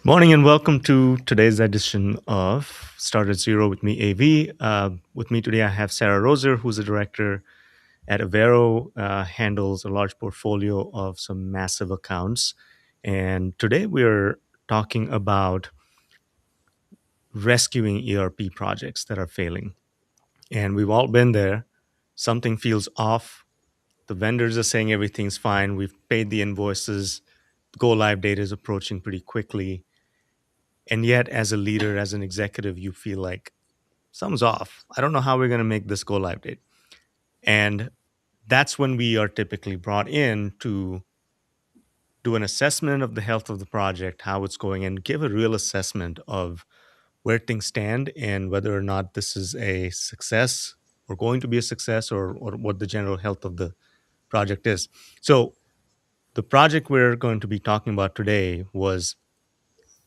Morning and welcome to today's edition of Start at Zero with me, AV. With me today, I have Sara Roser, who's a director at Avèro, handles a large portfolio of some massive accounts. And today we're talking about rescuing ERP projects that are failing. And we've all been there. Something feels off. The vendors are saying everything's fine. We've paid the invoices. Go live date is approaching pretty quickly. And yet, as a leader, as an executive, you feel like something's off. I don't know how we're going to make this go live date. And that's when we are typically brought in to do an assessment of the health of the project, how it's going, and give a real assessment of where things stand and whether or not this is a success or going to be a success or what the general health of the project is. So, the project we're going to be talking about today was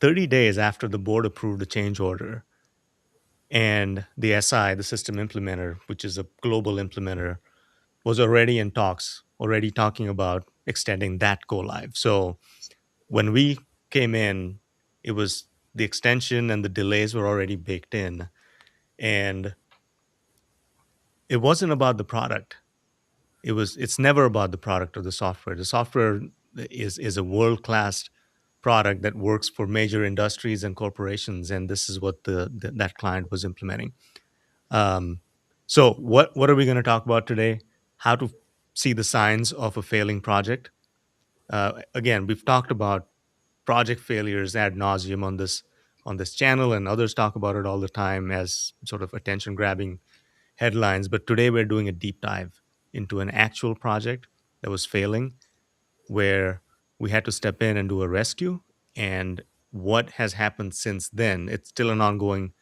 30 days after the board approved a change order and the SI, the system implementer, which is a global implementer, was already in talks, already talking about extending that go live. So when we came in, it was the extension and the delays were already baked in. And it wasn't about the product. It's never about the product or the software. The software is a world-class product that works for major industries and corporations. And this is what that client was implementing. Um, so what are we going to talk about today? How to see the signs of a failing project. Again, we've talked about project failures ad nauseum on this channel, and others talk about it all the time as sort of attention grabbing headlines. But today we're doing a deep dive into an actual project that was failing, where we had to step in and do a rescue, and what has happened since then. It's still an ongoing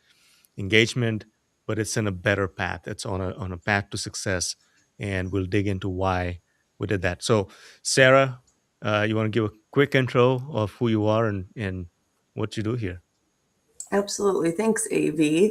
engagement, but it's in a better path. It's on a path to success, and we'll dig into why we did that. So, Sarah, you want to give a quick intro of who you are and what you do here? Absolutely. Thanks, AV.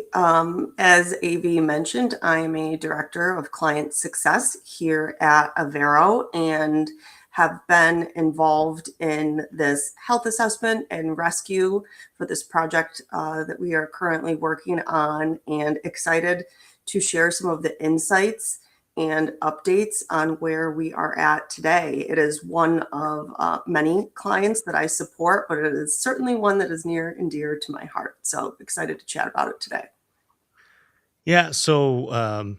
As AV mentioned, I'm a director of client success here at Avèro and have been involved in this health assessment and rescue for this project that we are currently working on, and excited to share some of the insights and updates on where we are at today. It is one of many clients that I support, but it is certainly one that is near and dear to my heart. So excited to chat about it today. Yeah. So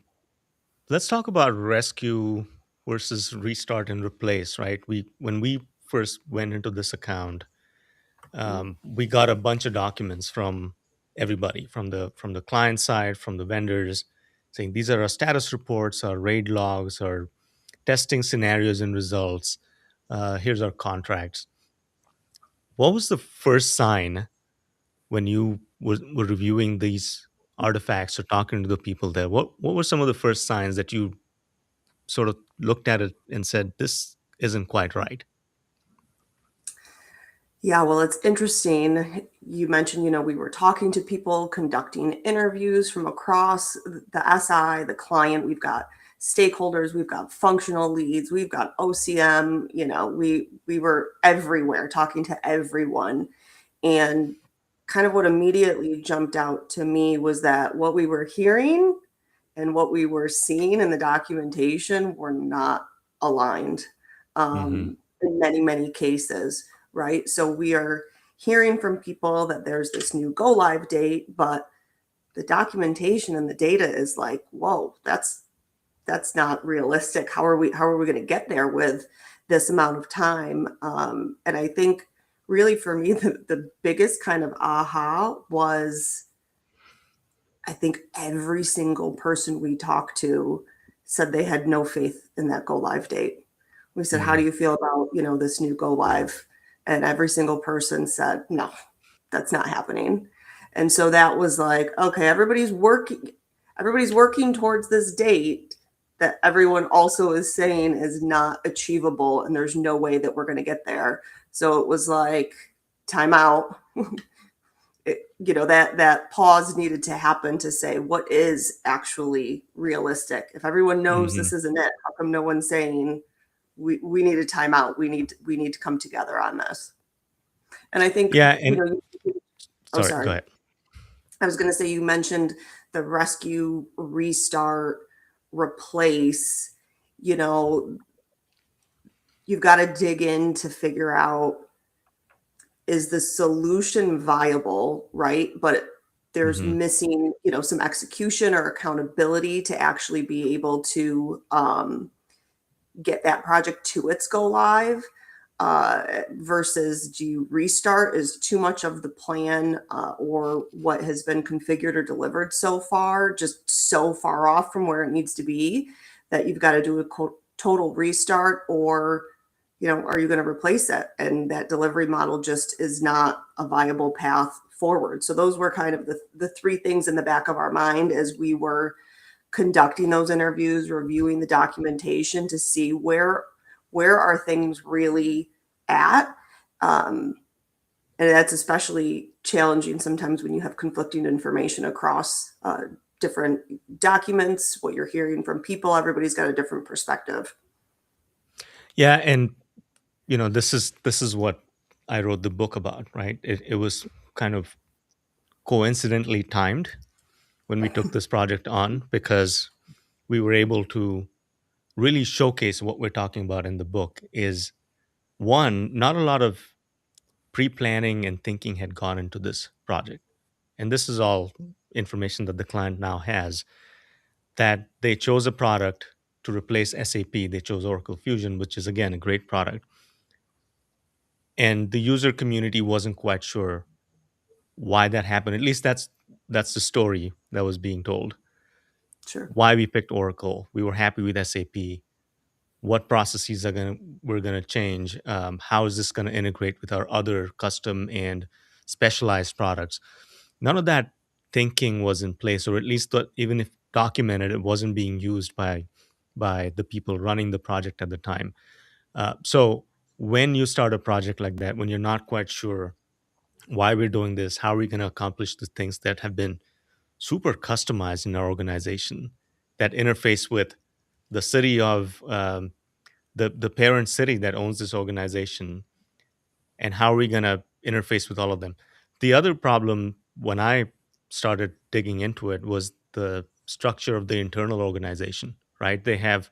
let's talk about rescue versus restart and replace. Right. We when we first went into this account, we got a bunch of documents from everybody, from the client side, from the vendors, saying these are our status reports, our raid logs, our testing scenarios and results. Here's our contracts. What was the first sign when you were reviewing these artifacts or talking to the people there? What were some of the first signs that you sort of looked at it and said, this isn't quite right? Yeah, well, it's interesting. You mentioned, we were talking to people, conducting interviews from across the SI, the client. We've got stakeholders, we've got functional leads, we've got OCM. We were everywhere talking to everyone. And kind of what immediately jumped out to me was that what we were hearing and what we were seeing in the documentation were not aligned Hmm. in many, many cases, right? So we are hearing from people that there's this new go live date, but the documentation and the data is like, whoa, that's not realistic. How are we going to get there with this amount of time? And I think really for me, the biggest kind of aha was, I think every single person we talked to said they had no faith in that go live date. We said, how do Hmm. you feel about, this new go live? And every single person said, no, that's not happening. And so that was like, okay, everybody's working towards this date that everyone also is saying is not achievable, and there's no way that we're going to get there. So it was like, time out. That pause needed to happen to say what is actually realistic. If everyone knows Hmm. this isn't it, how come no one's saying we need a timeout? We need to come together on this. And I think Yeah. And Oh, Sorry, go sorry. ahead. I was going to say, you mentioned the rescue, restart, replace. You know, you've got to dig in to figure out, is the solution viable, right? But there's Hmm. missing, some execution or accountability to actually be able to get that project to its go live. Versus, do you restart? Is too much of the plan or what has been configured or delivered so far just so far off from where it needs to be that you've got to do a total restart? Or are you going to replace it, and that delivery model just is not a viable path forward? So those were kind of the three things in the back of our mind as we were conducting those interviews, reviewing the documentation to see where are things really at. Um, and that's especially challenging sometimes when you have conflicting information across different documents, what you're hearing from people. Everybody's got a different perspective. Yeah, and this is what I wrote the book about, right? It was kind of coincidentally timed when we took this project on, because we were able to really showcase what we're talking about in the book. Is one, not a lot of pre-planning and thinking had gone into this project, and this is all information that the client now has, that they chose a product to replace SAP. They chose Oracle Fusion, which is again a great product, and the user community wasn't quite sure why that happened. At least that's the story that was being told. Sure. Why we picked Oracle. We were happy with SAP. What processes we're gonna change? How is this gonna integrate with our other custom and specialized products? None of that thinking was in place, or at least even if documented, it wasn't being used by the people running the project at the time. So when you start a project like that, when you're not quite sure why we're doing this, how are we going to accomplish the things that have been super customized in our organization, that interface with the city of the parent city that owns this organization, and how are we going to interface with all of them? The other problem when I started digging into it was the structure of the internal organization, right? They have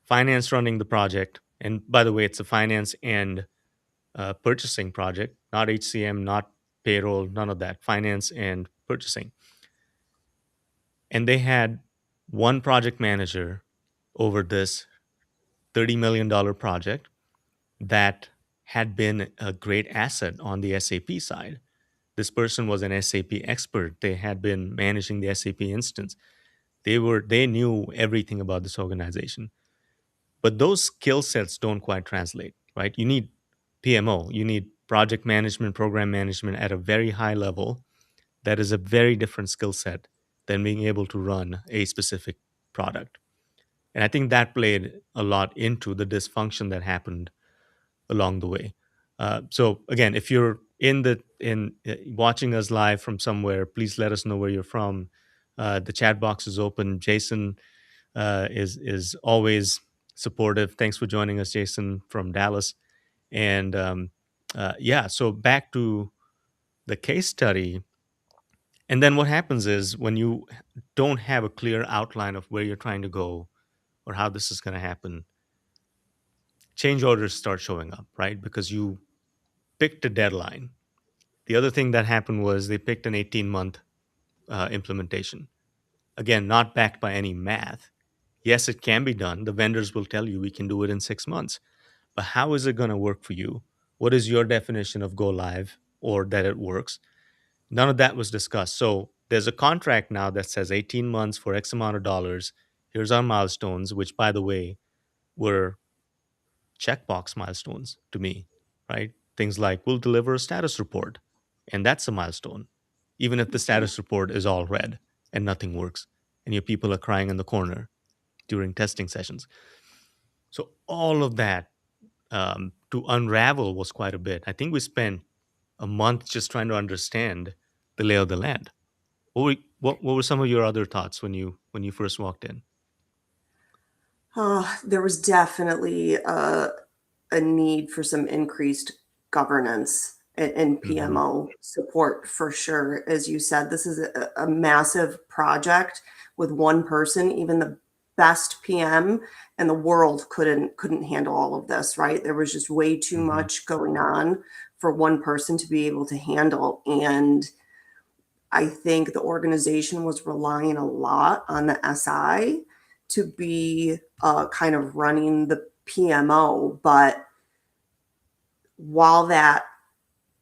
finance running the project. And by the way, it's a finance and purchasing project, not HCM, not payroll, none of that. Finance and purchasing. And they had one project manager over this $30 million project that had been a great asset on the SAP side. This person was an SAP expert. They had been managing the SAP instance. They knew everything about this organization. But those skill sets don't quite translate, right? You need PMO, you need project management, program management at a very high level. That is a very different skill set than being able to run a specific product. And I think that played a lot into the dysfunction that happened along the way. So again, if you're in watching us live from somewhere, please let us know where you're from. The chat box is open. Jason is always supportive. Thanks for joining us, Jason from Dallas. And yeah, so back to the case study. And then what happens is when you don't have a clear outline of where you're trying to go or how this is going to happen, change orders start showing up, right? Because you picked a deadline. The other thing that happened was they picked an 18-month implementation. Again, not backed by any math. Yes, it can be done. The vendors will tell you we can do it in 6 months. But how is it going to work for you? What is your definition of go live or that it works? None of that was discussed. So there's a contract now that says 18 months for X amount of dollars. Here's our milestones, which, by the way, were checkbox milestones to me, right? Things like we'll deliver a status report, and that's a milestone, even if the status report is all red and nothing works, and your people are crying in the corner during testing sessions. So all of that to unravel was quite a bit. I think we spent a month just trying to understand the lay of the land. What were some of your other thoughts when you first walked in? There was definitely a need for some increased governance. in Hmm. PMO support for sure. As you said, this is a massive project with one person. Even the best PM in the world couldn't handle all of this, right? There was just way too Hmm. much going on for one person to be able to handle. And I think the organization was relying a lot on the SI to be kind of running the PMO. But while that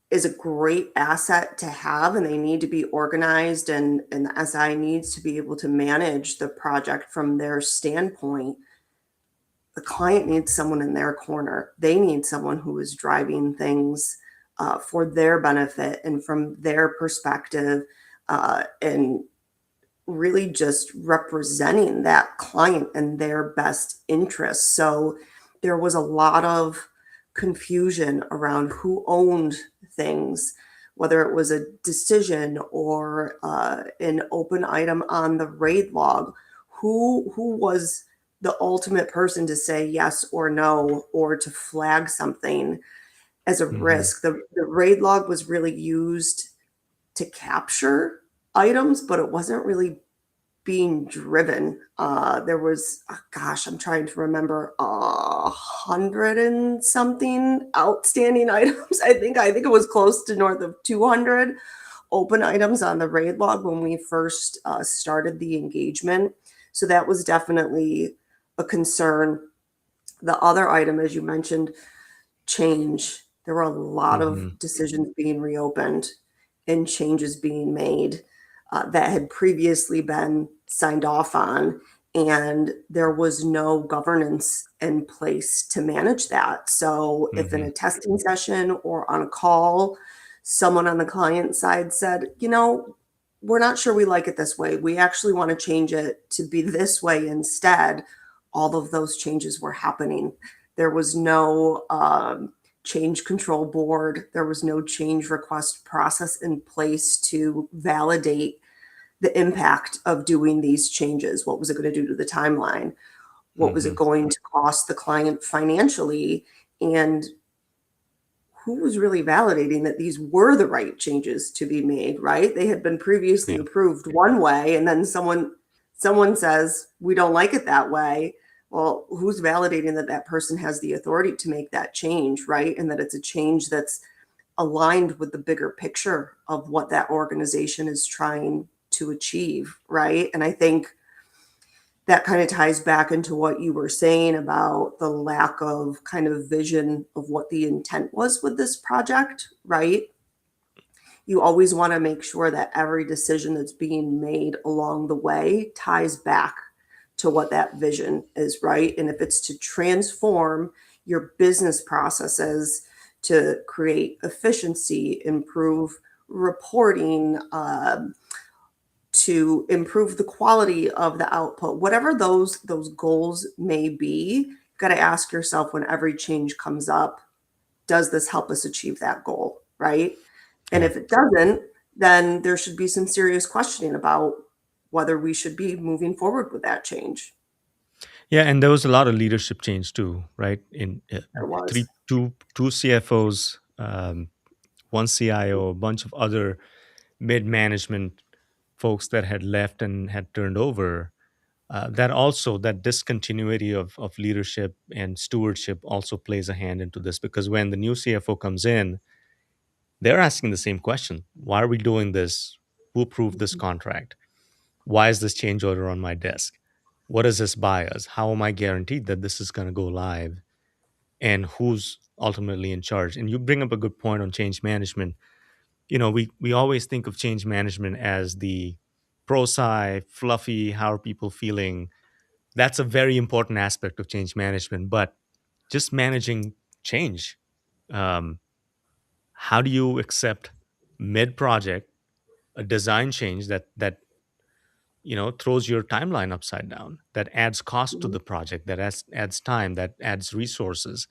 is a great asset to have and they need to be organized, and the SI needs to be able to manage the project from their standpoint, the client needs someone in their corner. They need someone who is driving things for their benefit and from their perspective, and really just representing that client and their best interests. So there was a lot of confusion around who owned things, whether it was a decision or an open item on the raid log. Who was the ultimate person to say yes or no or to flag something as a Hmm. risk? The raid log was really used to capture items, but it wasn't really being driven. There was, oh gosh, I'm trying to remember, 100 and something outstanding items. I think it was close to north of 200 open items on the raid log when we first started the engagement. So that was definitely a concern. The other item, as you mentioned, change. There were a lot of Hmm. decisions being reopened and changes being made that had previously been signed off on, and there was no governance in place to manage that. So, if in Hmm. a testing session or on a call, someone on the client side said, we're not sure we like it this way, we actually want to change it to be this way instead, all of those changes were happening. There was no change control board. There was no change request process in place to validate the impact of doing these changes. What was it going to do to the timeline? What was it Hmm. going to cost the client financially? And who was really validating that these were the right changes to be made, right? They had been previously Yeah. approved one way, and then someone says we don't like it that way. Well, who's validating that that person has the authority to make that change, right? And that it's a change that's aligned with the bigger picture of what that organization is trying to achieve, right? And I think that kind of ties back into what you were saying about the lack of kind of vision of what the intent was with this project, right? You always want to make sure that every decision that's being made along the way ties back to what that vision is, right? And if it's to transform your business processes to create efficiency, improve reporting, to improve the quality of the output, whatever those goals may be, you got to ask yourself when every change comes up, does this help us achieve that goal, right? And Yeah. if it doesn't, then there should be some serious questioning about whether we should be moving forward with that change. Yeah, and there was a lot of leadership change too, right? In There was. three, two CFOs, one CIO, a bunch of other mid-management folks that had left and had turned over. That also that discontinuity of leadership and stewardship also plays a hand into this because when the new CFO comes in, they're asking the same question: Why are we doing this? Who approved this contract? Why is this change order on my desk? What does this buy us? How am I guaranteed that this is going to go live? And who's ultimately in charge? And you bring up a good point on change management. We always think of change management as the pro sci, fluffy, how are people feeling? That's a very important aspect of change management. But just managing change, um, how do you accept mid project a design change that throws your timeline upside down, that adds cost to Mhm. the project, that adds time, that adds resources?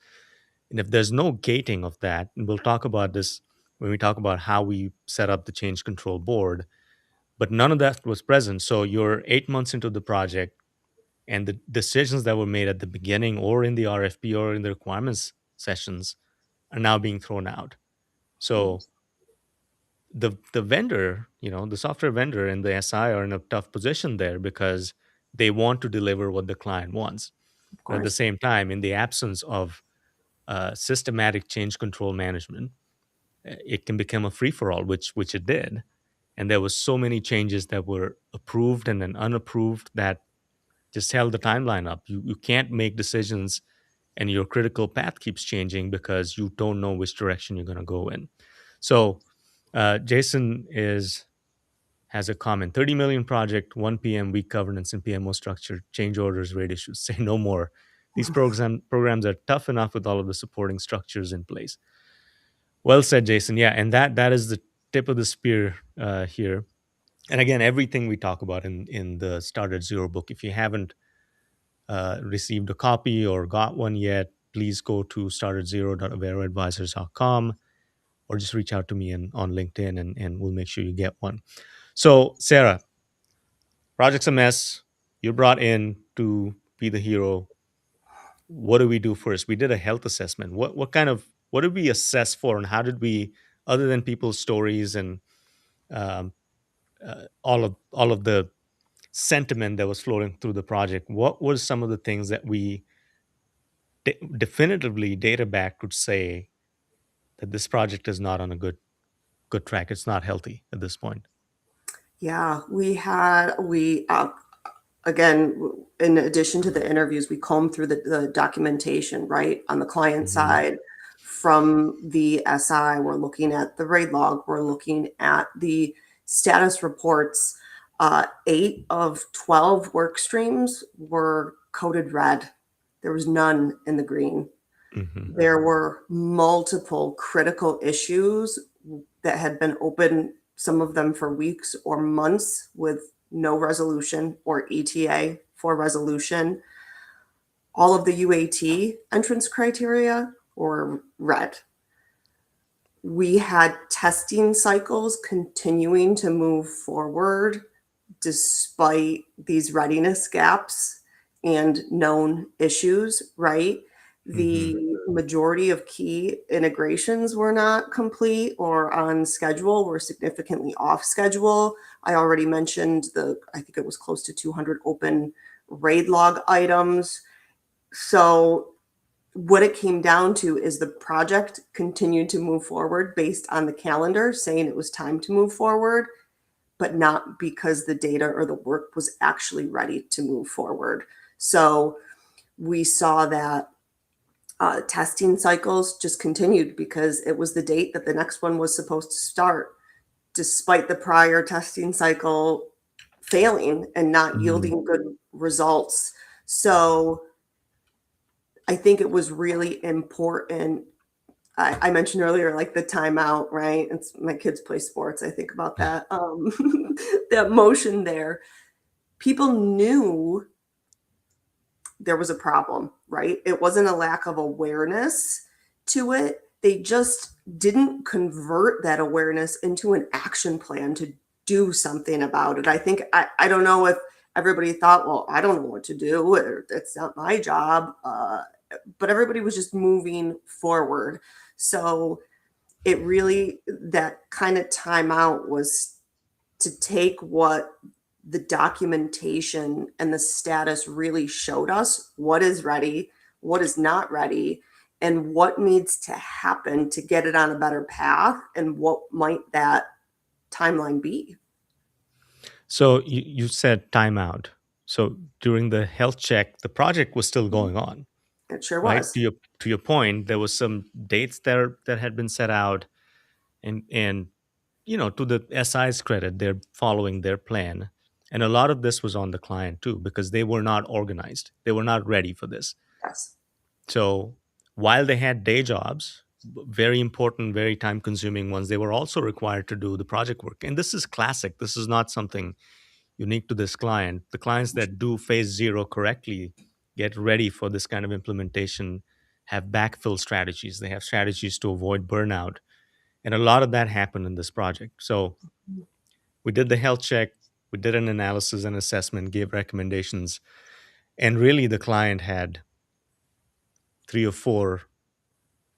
And if there's no gating of that, and we'll talk about this when we talk about how we set up the change control board, but none of that was present. So you're 8 months into the project, and the decisions that were made at the beginning or in the RFP or in the requirements sessions are now being thrown out. So the vendor, the software vendor and the SI are in a tough position there because they want to deliver what the client wants. Of But at the course. same time, in the absence of systematic change control management, it can become a free for all, which it did. And there was so many changes that were approved and then unapproved that just held the timeline up. You can't make decisions, and your critical path keeps changing because you don't know which direction you're going to go in. So Jason is has a comment: 30 million project, 1 PM, weak governance and PMO structure, change orders, rate issues. Say no more. These programs are tough enough with all of the supporting structures in place. Well said, Jason. Yeah, and that is the tip of the spear here. And again, everything we talk about in the Start at Zero book, if you haven't received a copy or got one yet, please go to startatzero.averoadvisors.com or just reach out to me on LinkedIn, and we'll make sure you get one. So, Sarah, project's a mess. You're brought in to be the hero. What do we do first? We did a health assessment. What did we assess for, and how did we, other than people's stories and um, all of the sentiment that was floating through the project, what were some of the things that we definitively data back could say that this project is not on a good track? It's not healthy at this point. Yeah, we again, in addition to the interviews, we combed through the documentation, right? On the client Hmm. side, from the SI, we're looking at the RAID log, we're looking at the status reports. 8 of 12 work streams were coded red. There was none in the green. Hmm. There were multiple critical issues that had been open, some of them for weeks or months, with no resolution or ETA for resolution. All of the UAT entrance criteria were red. We had testing cycles continuing to move forward despite these readiness gaps and known issues, right? Hmm. The majority of key integrations were not complete or on schedule, were significantly off schedule. I already mentioned I think it was close to 200 open RAID log items. So what it came down to is the project continued to move forward based on the calendar, saying it was time to move forward, but not because the data or the work was actually ready to move forward. So we saw that testing cycles just continued because it was the date that the next one was supposed to start, despite the prior testing cycle failing and not Hmm. yielding good results. So I think it was really important. I mentioned earlier, like the timeout, right? It's my kids play sports. I think about that, that motion there. People knew there was a problem, right? It wasn't a lack of awareness to it. They just didn't convert that awareness into an action plan to do something about it. I don't know if everybody thought, well, I don't know what to do, or it's not my job. But everybody was just moving forward. So it really, that kind of timeout was to take what the documentation and the status really showed us: what is ready, what is not ready, and what needs to happen to get it on a better path, and what might that timeline be. So you said timeout. So during the health check, the project was still going on, It sure right? was. To your point, there was some dates that had been set out, and to the SI's credit, they're following their plan. And a lot of this was on the client too, because they were not organized. They were not ready for this. Yes. So while they had day jobs, very important, very time consuming ones, they were also required to do the project work. And this is classic. This is not something unique to this client. The clients that do phase zero correctly get ready for this kind of implementation, have backfill strategies. They have strategies to avoid burnout. And a lot of that happened in this project. So we did the health check, we did an analysis and assessment, gave recommendations, and really the client had three or four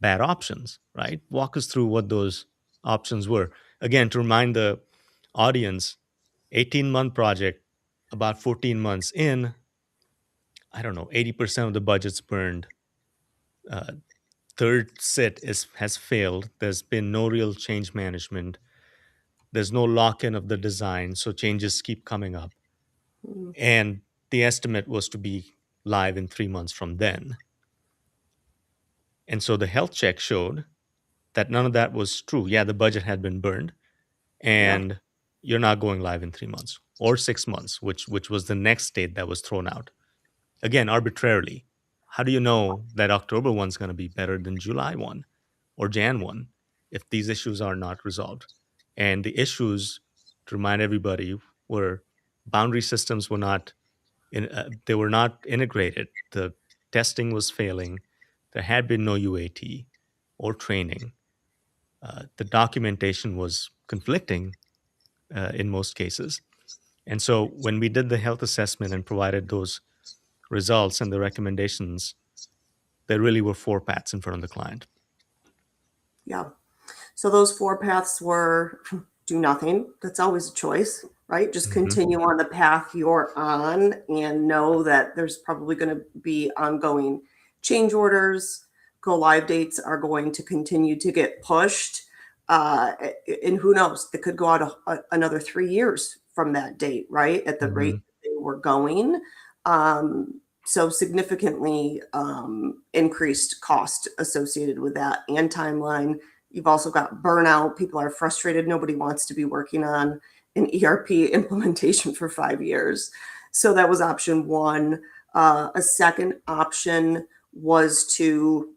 bad options, right? Walk us through what those options were. Again, to remind the audience, 18-month project, about 14 months in, I don't know, 80% of the budget's burned. Uh, Third sit has failed. There's been no real change management. There's no lock-in of the design, so changes keep coming up. Mm, And the estimate was to be live in 3 months from then. And so the health check showed that none of that was true. Yeah, the budget had been burned, yeah. and you're not going live in 3 months or 6 months, which was the next date that was thrown out. Again, arbitrarily. How do you know that October one's going to be better than July 1 or Jan 1 if these issues are not resolved? And the issues, to remind everybody, were boundary systems were not they were not integrated. The testing was failing. There had been no UAT or training. The documentation was conflicting in most cases. And so when we did the health assessment and provided those results and the recommendations, there really were four paths in front of the client. Yeah. So those four paths were do nothing. That's always a choice, right? Just Hmm. continue on the path you're on and know that there's probably going to be ongoing change orders. Go live dates are going to continue to get pushed. Uh, and who knows, it could go out another 3 years from that date, right? At the rate Hmm. they were going. So significantly increased cost associated with that and timeline. You've also got burnout. People are frustrated. Nobody wants to be working on an ERP implementation for 5 years. So that was option one. A second option was to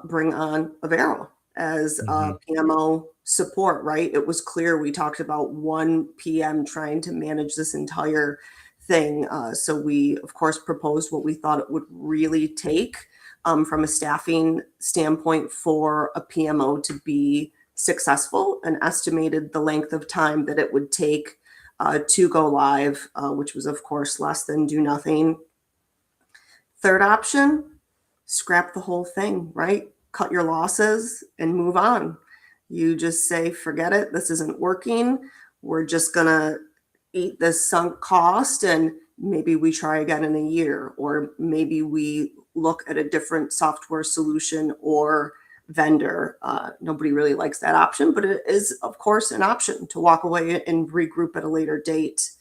bring on Avèro as Hmm. PMO support, right? It was clear we talked about one PM trying to manage this entire thing. So we, of course, proposed what we thought it would really take from a staffing standpoint for a PMO to be successful and estimated the length of time that it would take to go live, which was, of course, less than do nothing. Third option, scrap the whole thing, right? Cut your losses and move on. You just say, forget it, this isn't working. We're just going to eat this sunk cost and maybe we try again in a year, or maybe we look at a different software solution or vendor. Nobody really likes that option, but it is, of course, an option to walk away and regroup at a later date.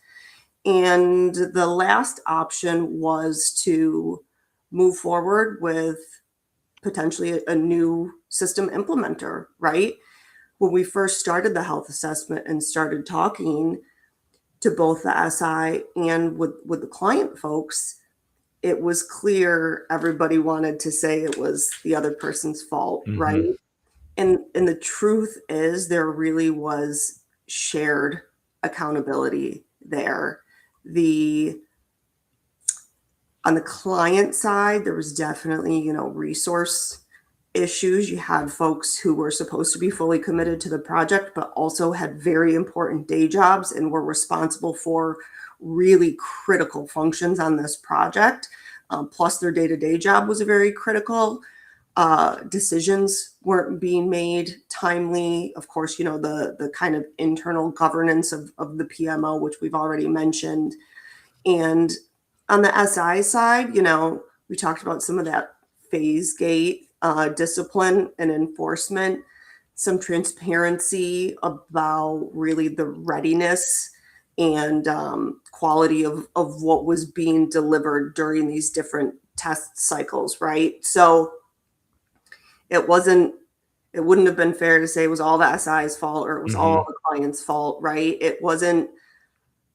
And the last option was to move forward with potentially a new system implementer, right? When we first started the health assessment and started talking to both the SI and with the client folks, it was clear everybody wanted to say it was the other person's fault, right? Hmm. And the truth is there really was shared accountability there. The On the client side, there was definitely, resource issues. You had folks who were supposed to be fully committed to the project, but also had very important day jobs and were responsible for really critical functions on this project. Plus, their day to day job was very critical. Decisions weren't being made timely. Of course, the kind of internal governance of the PMO, which we've already mentioned. And on the SI side, we talked about some of that phase gate discipline and enforcement, some transparency about really the readiness and quality of what was being delivered during these different test cycles, right? So it wasn't, it wouldn't have been fair to say it was all the SI's fault or it was all Hmm. the client's fault, right? It wasn't.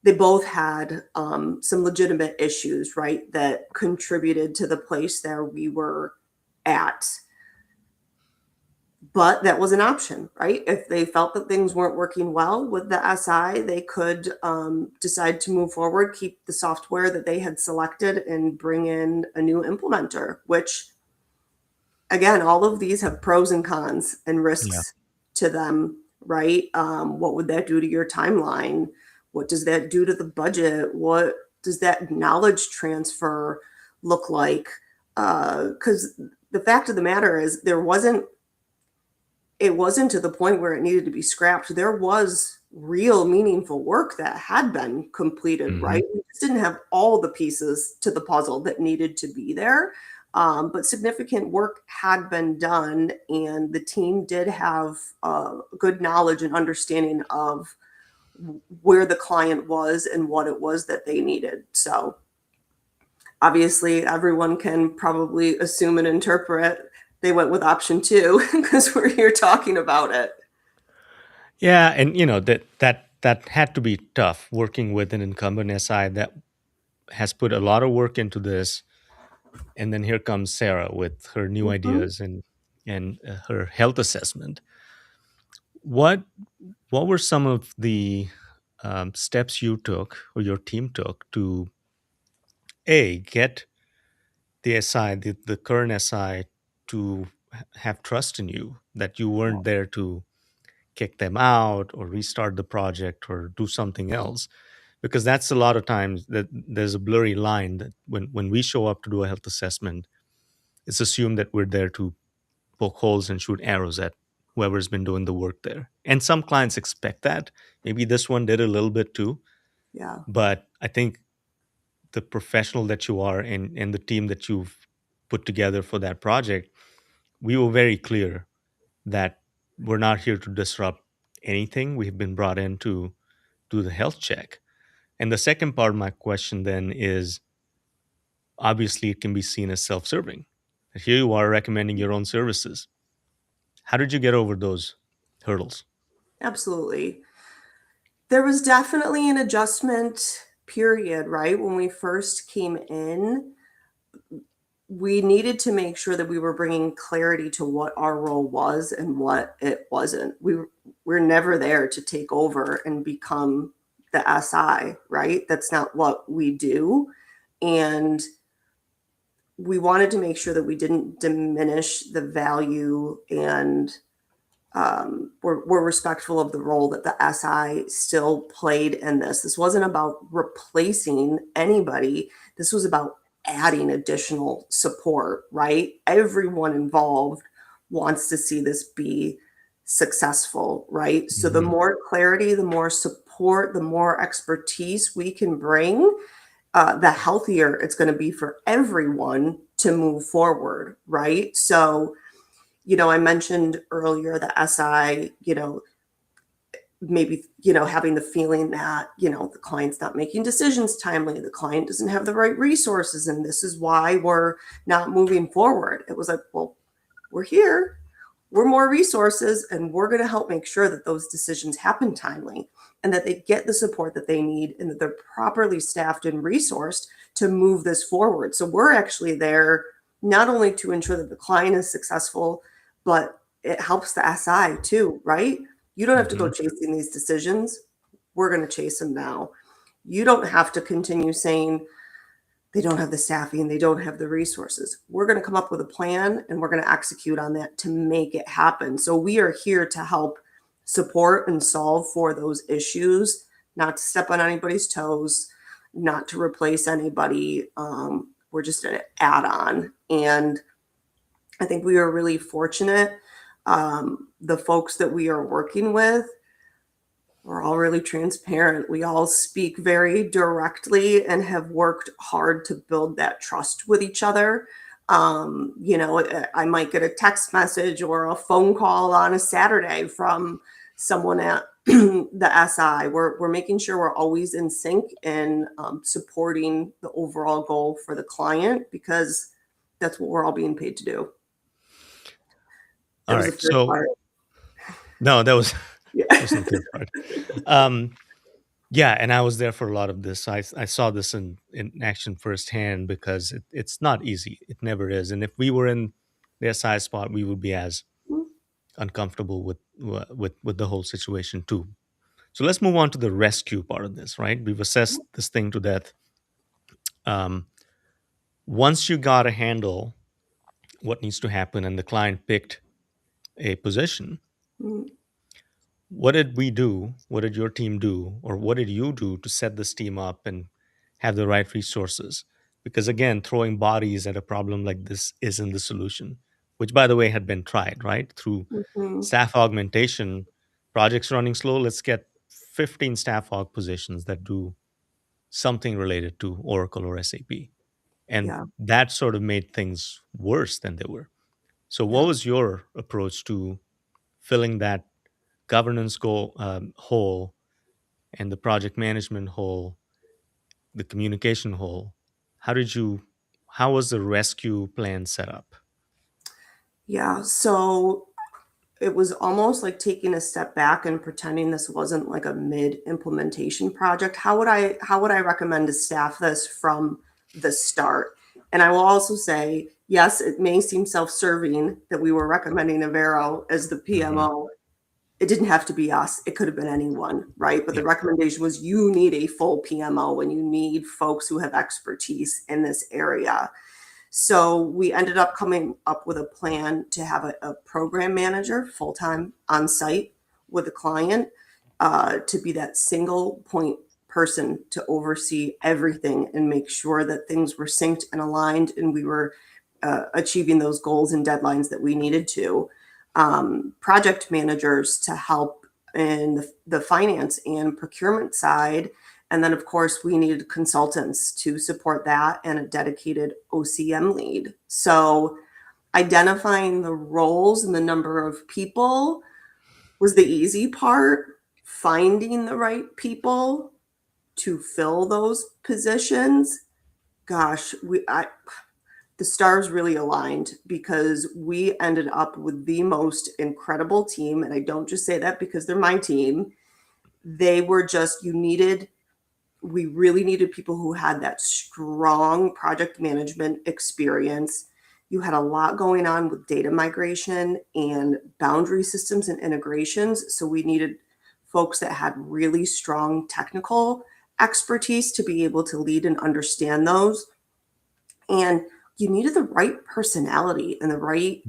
They both had some legitimate issues, right, that contributed to the place there we were at. But that was an option, right? If they felt that things weren't working well with the SI, they could decide to move forward, keep the software that they had selected, and bring in a new implementer, which, again, all of these have pros and cons and Yeah. risks to them, right? What would that do to your timeline? What does that do to the budget? What does that knowledge transfer look like? Because the fact of the matter is, there wasn't it wasn't to the point where it needed to be scrapped. There was real meaningful work that had been completed, Hmm. right? We just didn't have all the pieces to the puzzle that needed to be there. But significant work had been done, and the team did have good knowledge and understanding of where the client was and what it was that they needed. So obviously, everyone can probably assume and interpret they went with option two because we're here talking about it. Yeah, and that had to be tough working with an incumbent SI that has put a lot of work into this, and then here comes Sarah with her new Mhm. ideas and her health assessment. What what were some of the steps you took or your team took to get the SI, the current SI, to have trust in you that you weren't there to kick them out or restart the project or do something else? Because that's a lot of times that there's a blurry line that when we show up to do a health assessment, it's assumed that we're there to poke holes and shoot arrows at whoever's been doing the work there. And some clients expect that. Maybe this one did a little bit too. Yeah, But I think the professional that you are and the team that you've put together for that project, we were very clear that we're not here to disrupt anything. We've been brought in to do the health check. And the second part of my question then is, obviously it can be seen as self-serving. Here you are recommending your own services. How did you get over those hurdles? absolutely. There was definitely an adjustment period, right? When we first came in, we needed to make sure that we were bringing clarity to what our role was and what it wasn't. We're never there to take over and become the SI, right? That's not what we do. And we wanted to make sure that we didn't diminish the value and we're respectful of the role that the SI still played in this. This wasn't about replacing anybody. This was about adding additional support, right? Everyone involved wants to see this be successful, right? So the Hmm. more clarity, the more support, the more expertise we can bring, the healthier it's going to be for everyone to move forward, right? So, I mentioned earlier the SI, maybe, having the feeling that, the client's not making decisions timely, the client doesn't have the right resources, and this is why we're not moving forward. It was like, well, we're here, we're more resources, and we're going to help make sure that those decisions happen timely and that they get the support that they need and that they're properly staffed and resourced to move this forward. So we're actually there not only to ensure that the client is successful, but it helps the SI too, right? You don't have to go Hmm. chasing these decisions. We're going to chase them now. You don't have to continue saying, they don't have the staffing, they don't have the resources. We're going to come up with a plan and we're going to execute on that to make it happen. So we are here to help support and solve for those issues, not to step on anybody's toes, not to replace anybody. We're just an add on. And I think we are really fortunate. The folks that we are working with, we're all really transparent. We all speak very directly and have worked hard to build that trust with each other. I might get a text message or a phone call on a Saturday from someone at the SI. We're making sure we're always in sync and supporting the overall goal for the client because that's what we're all being paid to do. That All was the right. first So part. no, that was Yeah. wasn't the third part. Um, yeah, and I was there for a lot of this. I saw this in action firsthand because it's not easy. It never is. And if we were in their size spot, we would be as uncomfortable with the whole situation too. So let's move on to the rescue part of this. Right? We've assessed this thing to death. Um, Once you got a handle what needs to happen, and the client picked a position, what did we do? What did your team do? Or what did you do to set this team up and have the right resources? Because again, throwing bodies at a problem like this isn't the solution. which by the way had been tried, right? Through Mhm. staff augmentation, projects running slow, let's get 15 staff aug positions that do something related to Oracle or SAP. And Yeah, that sort of made things worse than they were. So, what yeah. was your approach to filling that governance goal hole and the project management hole, the communication hole? How did you? How was the rescue plan set up? Yeah, so it was almost like taking a step back and pretending this wasn't like a mid-implementation project. How would I recommend to staff this from the start? And I will also say, yes, it may seem self-serving that we were recommending Avero as the Hmm. PMO. It didn't have to be us. It could have been anyone, right? But the Yeah. recommendation was you need a full PMO and you need folks who have expertise in this area. So we ended up coming up with a plan to have a program manager full time on site with a client to be that single point person to oversee everything and make sure that things were synced and aligned and we were achieving those goals and deadlines that we needed to. Project managers to help in the finance and procurement side, and then, of course, we needed consultants to support that and a dedicated OCM lead. So, identifying the roles and the number of people was the easy part. Finding the right people to fill those positions, gosh, the stars really aligned because we ended up with the most incredible team. And I don't just say that because they're my team. They were just, we really needed people who had that strong project management experience. You had a lot going on with data migration and boundary systems and integrations. So we needed folks that had really strong technical expertise to be able to lead and understand those. And you needed the right personality and the right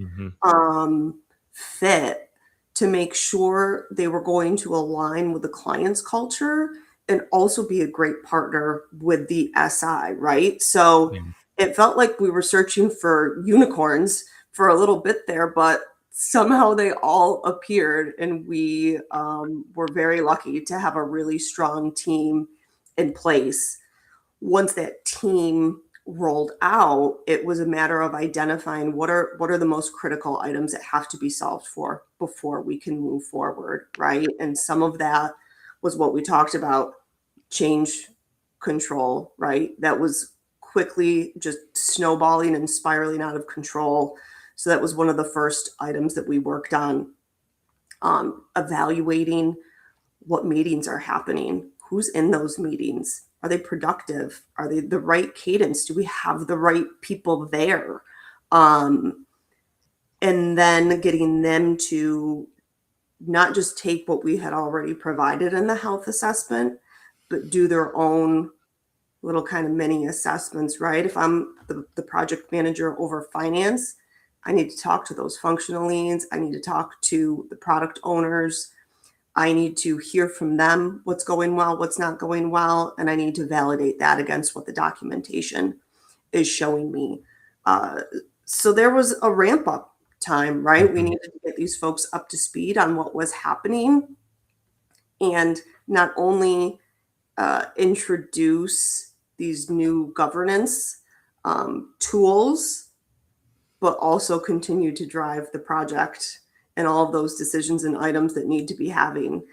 Hmm. fit to make sure they were going to align with the client's culture and also be a great partner with the SI, right? So Yeah. it felt like we were searching for unicorns for a little bit there, but somehow they all appeared, and we were very lucky to have a really strong team in place. Once that team rolled out, it was a matter of identifying what are the most critical items that have to be solved for before we can move forward, right? And some of that was what we talked about, change control, right? That was quickly just snowballing and spiraling out of control. So that was one of the first items that we worked on, evaluating what meetings are happening, who's in those meetings, are they productive, are they the right cadence, do we have the right people there, um, and then getting them to not just take what we had already provided in the health assessment but do their own little kind of mini assessments, right? If I'm the project manager over finance, I need to talk to those functional leads, I need to talk to the product owners, I need to hear from them what's going well, what's not going well, and I need to validate that against what the documentation is showing me. Uh, so there was a ramp up time, right? We Hmm. needed to get these folks up to speed on what was happening and not only introduce these new governance tools, but also continue to drive the project and all of those decisions and items that need to be having.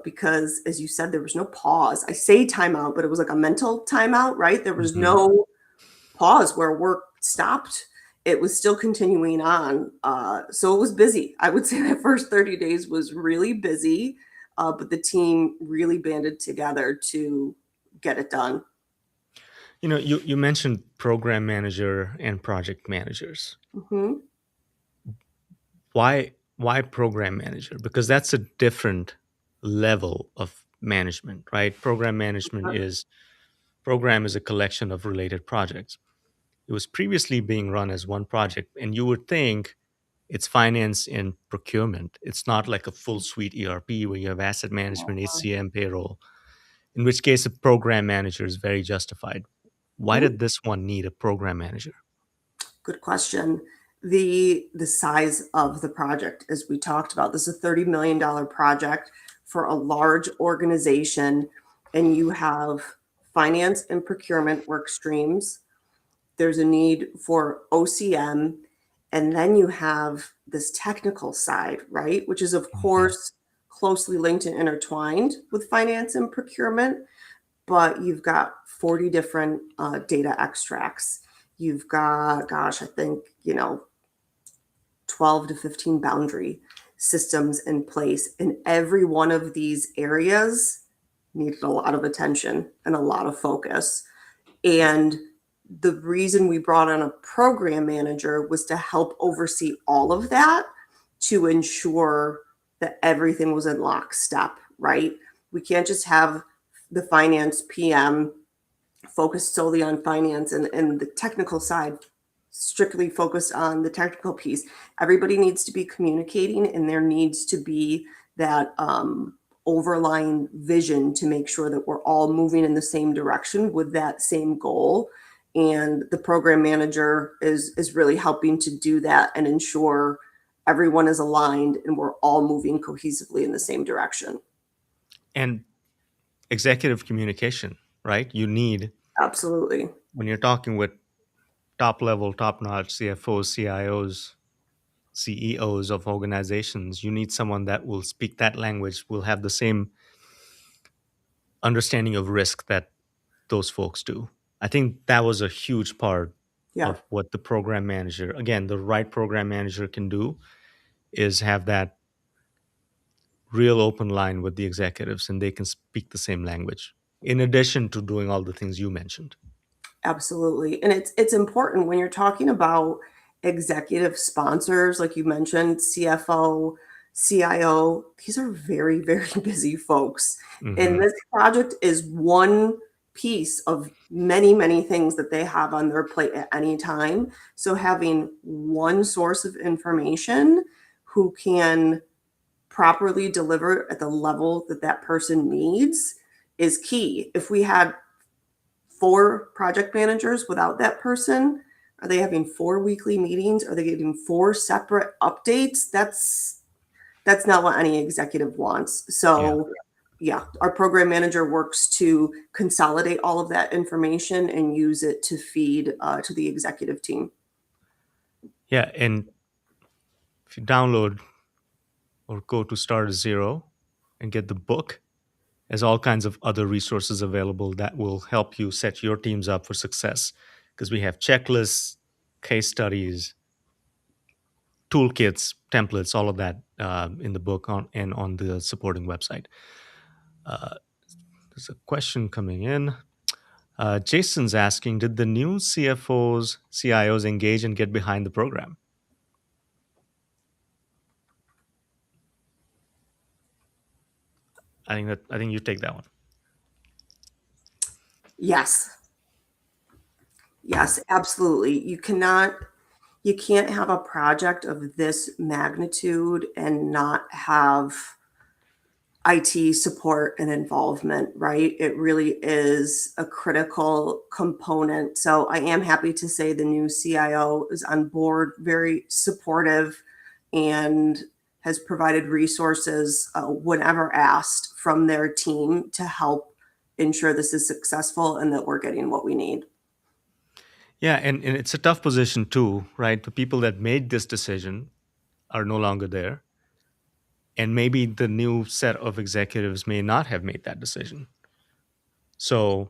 Because, as you said, there was no pause. I say timeout, but it was like a mental timeout, right? There was Hmm. no pause where work stopped. It was still continuing on. So it was busy. I would say that first 30 days was really busy, but the team really banded together to get it done. You mentioned program manager and project managers. Hmm. Why program manager? Because that's a different level of management, right? Program is a collection of related projects. It was previously being run as one project, and you would think it's finance and procurement. It's not like a full suite ERP where you have asset management, HCM, payroll, in which case a program manager is very justified. Why Hmm. did this one need a program manager? Good question. The size of the project, as we talked about, this is a $30 million project for a large organization, and you have finance and procurement work streams. There's a need for OCM, and then you have this technical side, right? Which is, of Mhm. course, closely linked and intertwined with finance and procurement, but you've got 40 different data extracts. You've got, gosh, I think, 12 to 15 boundary systems in place. And every one of these areas needed a lot of attention and a lot of focus. And the reason we brought on a program manager was to help oversee all of that, to ensure that everything was in lockstep, right? We can't just have the finance PM focused solely on finance and the technical side strictly focused on the technical piece. Everybody needs to be communicating, and there needs to be that overlying vision to make sure that we're all moving in the same direction with that same goal. And the program manager is really helping to do that and ensure everyone is aligned and we're all moving cohesively in the same direction. And executive communication, right? You need, Absolutely. when you're talking with top level, top notch CFOs, CIOs, CEOs of organizations, you need someone that will speak that language, will have the same understanding of risk that those folks do. I think that was a huge part Yeah. of what the program manager, again, the right program manager can do is have that real open line with the executives and they can speak the same language in addition to doing all the things you mentioned. Absolutely. And it's important when you're talking about executive sponsors, like you mentioned, CFO, CIO, these are very, very busy folks. And Hmm. this project is one piece of many, many things that they have on their plate at any time. So having one source of information who can properly deliver at the level that that person needs is key. If we had 4 project managers without that person? Are they having 4 weekly meetings? Are they getting 4 separate updates? That's not what any executive wants. Yeah. So yeah, our program manager works to consolidate all of that information and use it to feed to the executive team. Yeah. And if you download or go to Start Zero and get the book, there's all kinds of other resources available that will help you set your teams up for success. Because we have checklists, case studies, toolkits, templates, all of that in the book and on the supporting website. Uh, there's a question coming in. Jason's asking, did the new CFOs, CIOs engage and get behind the program? I think you take that one. Yes, yes, absolutely. You can't have a project of this magnitude and not have IT support and involvement, right? It really is a critical component. So I am happy to say the new CIO is on board, very supportive, and has provided resources whenever asked from their team to help ensure this is successful and that we're getting what we need. Yeah, and it's a tough position too, right? The people that made this decision are no longer there. And maybe the new set of executives may not have made that decision. So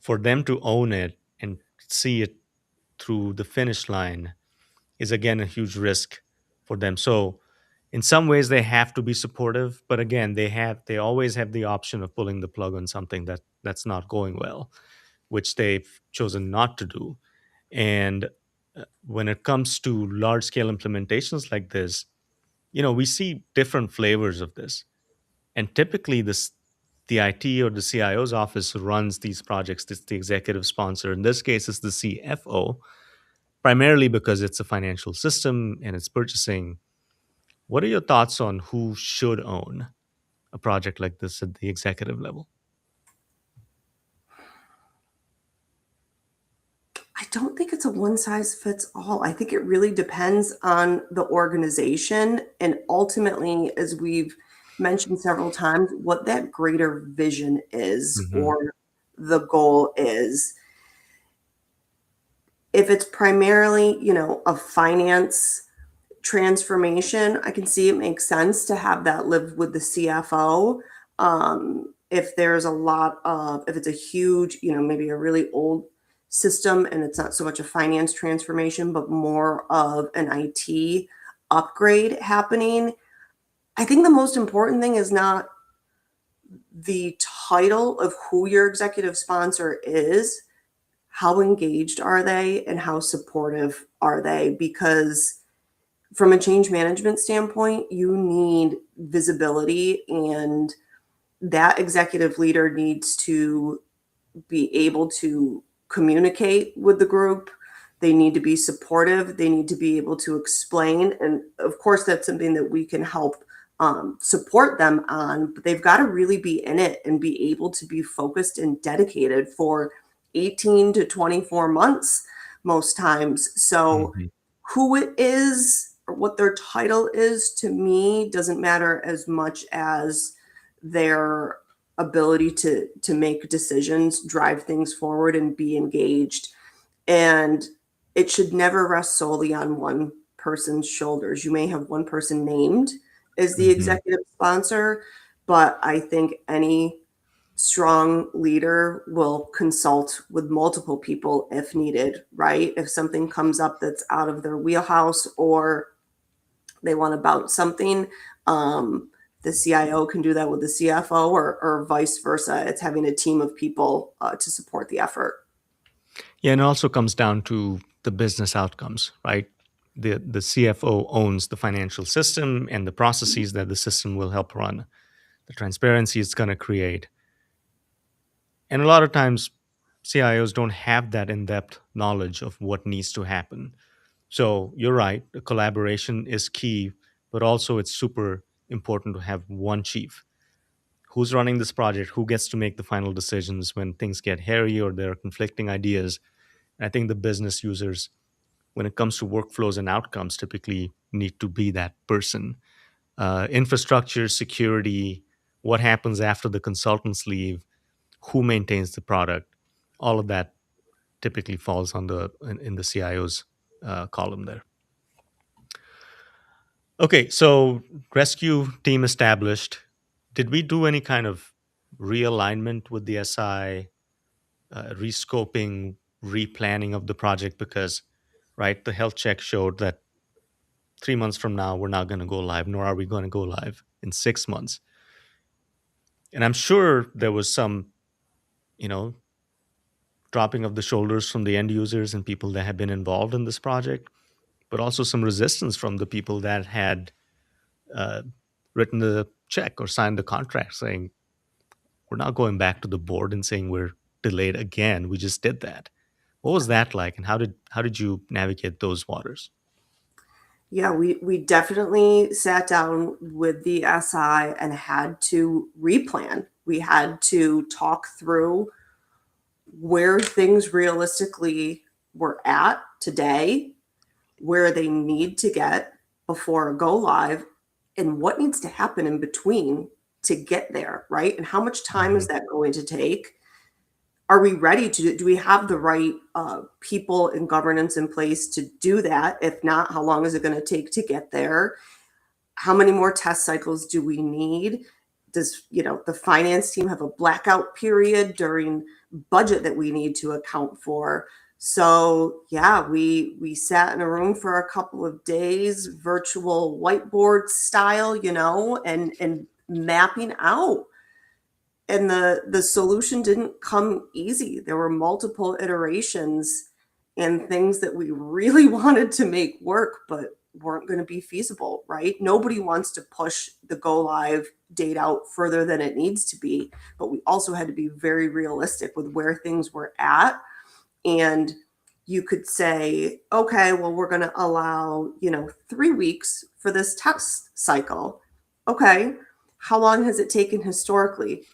for them to own it and see it through the finish line is again a huge risk for them. So in some ways they have to be supportive, but again, they always have the option of pulling the plug on something that's not going well, which they've chosen not to do. And when it comes to large scale implementations like this, we see different flavors of this. And typically the IT or the CIO's office runs these projects. It's the executive sponsor. In this case, it's the CFO, primarily because it's a financial system and it's purchasing. What are your thoughts on who should own a project like this at the executive level? I don't think it's a one size fits all. I think it really depends on the organization and ultimately, as we've mentioned several times, what that greater vision is Hmm. or the goal is. If it's primarily, a finance transformation, I can see it makes sense to have that live with the CFO. If there's if it's a huge, maybe a really old system and it's not so much a finance transformation, but more of an IT upgrade happening, I think the most important thing is not the title of who your executive sponsor is. How engaged are they and how supportive are they? Because from a change management standpoint, you need visibility, and that executive leader needs to be able to communicate with the group. They need to be supportive. They need to be able to explain. And of course, that's something that we can help support them on, but they've got to really be in it and be able to be focused and dedicated for 18 to 24 months most times. So, Hmm. who it is or what their title is to me doesn't matter as much as their ability to make decisions, drive things forward and be engaged. And it should never rest solely on one person's shoulders. You may have one person named as the Hmm. executive sponsor, but I think any strong leader will consult with multiple people if needed, right? If something comes up that's out of their wheelhouse or they want to bounce something, the CIO can do that with the CFO or vice versa. It's having a team of people to support the effort. Yeah, and it also comes down to the business outcomes, right? The CFO owns the financial system and the processes that the system will help run, the transparency it's going to create. And a lot of times, CIOs don't have that in depth knowledge of what needs to happen. So you're right, the collaboration is key, but also it's super important to have one chief. Who's running this project? Who gets to make the final decisions when things get hairy or there are conflicting ideas? And I think the business users, when it comes to workflows and outcomes, typically need to be that person. Infrastructure, security, what happens after the consultants leave, who maintains the product, all of that typically falls on in the CIO's column there. Okay, so rescue team established. Did we do any kind of realignment with the SI, rescoping, replanning of the project? Because, right, the health check showed that 3 months from now, we're not going to go live, nor are we going to go live in 6 months. And I'm sure there was some, you know, dropping of the shoulders from the end users and people that have been involved in this project, but also some resistance from the people that had uh, written the check or signed the contract saying, we're not going back to the board and saying we're delayed again. We just did that. What was that like, and how did you navigate those waters? Yeah, we definitely sat down with the SI and had to replan. We had to talk through where things realistically were at today, where they need to get before a go live, and what needs to happen in between to get there, right? And how much time is Hmm. that going to take? Are we ready to do we have the right people and governance in place to do that? If not, how long is it going to take to get there? How many more test cycles do we need? Does the finance team have a blackout period during budget that we need to account for? So yeah, we sat in a room for a couple of days, virtual whiteboard style, and mapping out. And the solution didn't come easy. There were multiple iterations and things that we really wanted to make work, but weren't going to be feasible, right? Nobody wants to push the go live date out further than it needs to be, but we also had to be very realistic with where things were at. And you could say, okay, well, we're going to allow, 3 weeks for this test cycle. Okay. How long has it taken historically?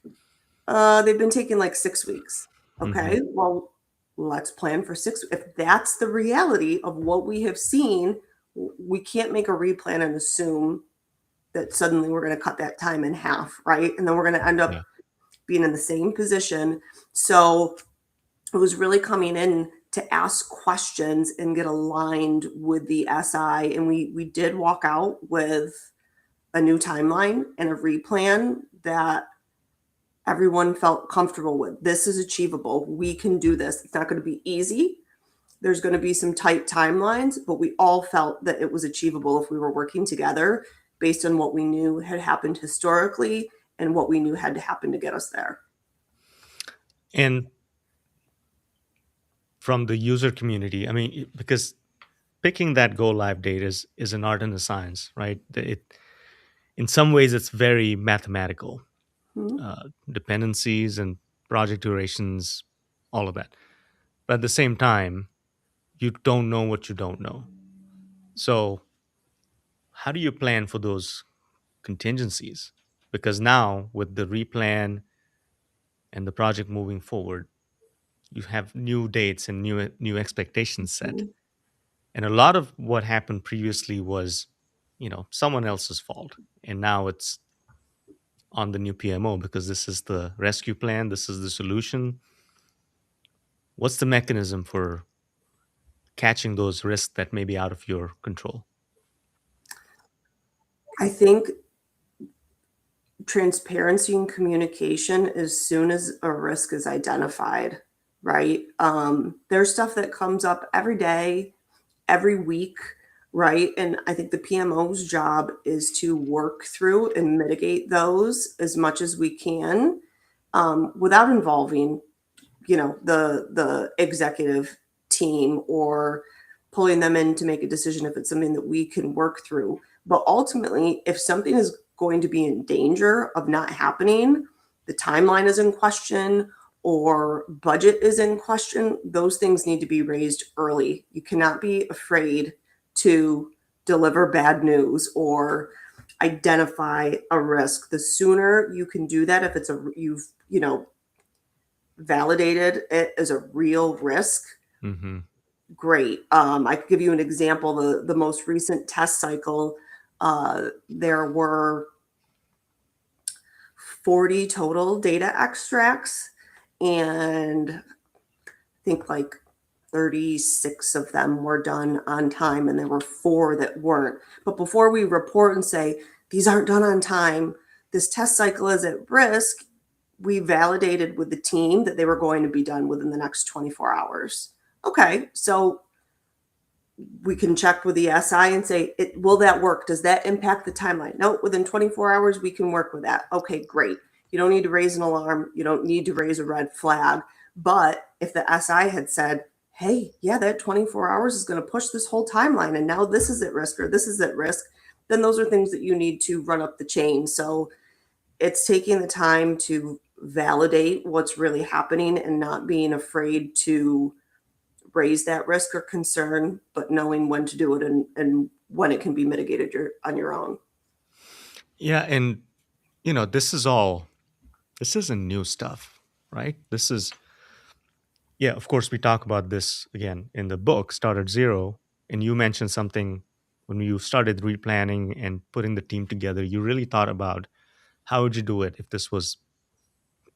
They've been taking like 6 weeks. Hmm. Okay. Well, let's plan for 6. If that's the reality of what we have seen, we can't make a replan and assume that suddenly we're going to cut that time in half, right? And then we're going to end Yeah. up being in the same position. So it was really coming in to ask questions and get aligned with the SI. And we did walk out with a new timeline and a replan that everyone felt comfortable with. This is achievable. We can do this. It's not going to be easy. There's going to be some tight timelines, but we all felt that it was achievable if we were working together based on what we knew had happened historically and what we knew had to happen to get us there. And from the user community, I mean, because picking that go live date is an art and a science, right? In some ways, it's very mathematical, Hmm. dependencies and project durations, all of that. But at the same time, you don't know what you don't know. So, how do you plan for those contingencies? Because now, with the replan and the project moving forward, you have new dates and new expectations set. Hmm. And a lot of what happened previously was, someone else's fault, and now it's on the new PMO because this is the rescue plan, this is the solution. What's the mechanism for catching those risks that may be out of your control? I think transparency and communication as soon as a risk is identified, right? There's stuff that comes up every day, every week, right? And I think the PMO's job is to work through and mitigate those as much as we can, without involving, the executive team or pulling them in to make a decision if it's something that we can work through. But ultimately, if something is going to be in danger of not happening, the timeline is in question or budget is in question, those things need to be raised early. You cannot be afraid to deliver bad news or identify a risk. The sooner you can do that, if it's validated it as a real risk, Hmm. great. I could give you an example. The most recent test cycle, there were 40 total data extracts, and I think like 36 of them were done on time, and there were 4 that weren't. But before we report and say, these aren't done on time, this test cycle is at risk, we validated with the team that they were going to be done within the next 24 hours. Okay, so we can check with the SI and say, will that work? Does that impact the timeline? No, within 24 hours, we can work with that. Okay, great. You don't need to raise an alarm. You don't need to raise a red flag. But if the SI had said, hey, yeah, that 24 hours is going to push this whole timeline, and now this is at risk or this is at risk, then those are things that you need to run up the chain. So it's taking the time to validate what's really happening and not being afraid to raise that risk or concern, but knowing when to do it and when it can be mitigated on your own. Yeah, and this isn't new stuff, right? This is Yeah, of course, we talk about this again in the book, Start at Zero. And you mentioned something when you started replanning and putting the team together. You really thought about how would you do it if this was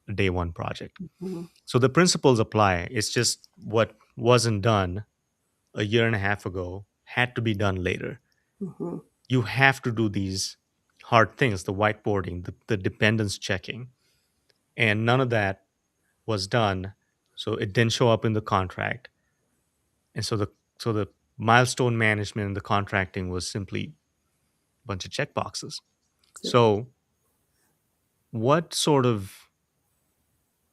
a day one project. Mhm. So the principles apply. It's just what wasn't done a year and a half ago had to be done later. Mhm. You have to do these hard things, the whiteboarding, the dependence checking. And none of that was done. So it didn't show up in the contract. And so the milestone management and the contracting was simply a bunch of check boxes. Yep. So what sort of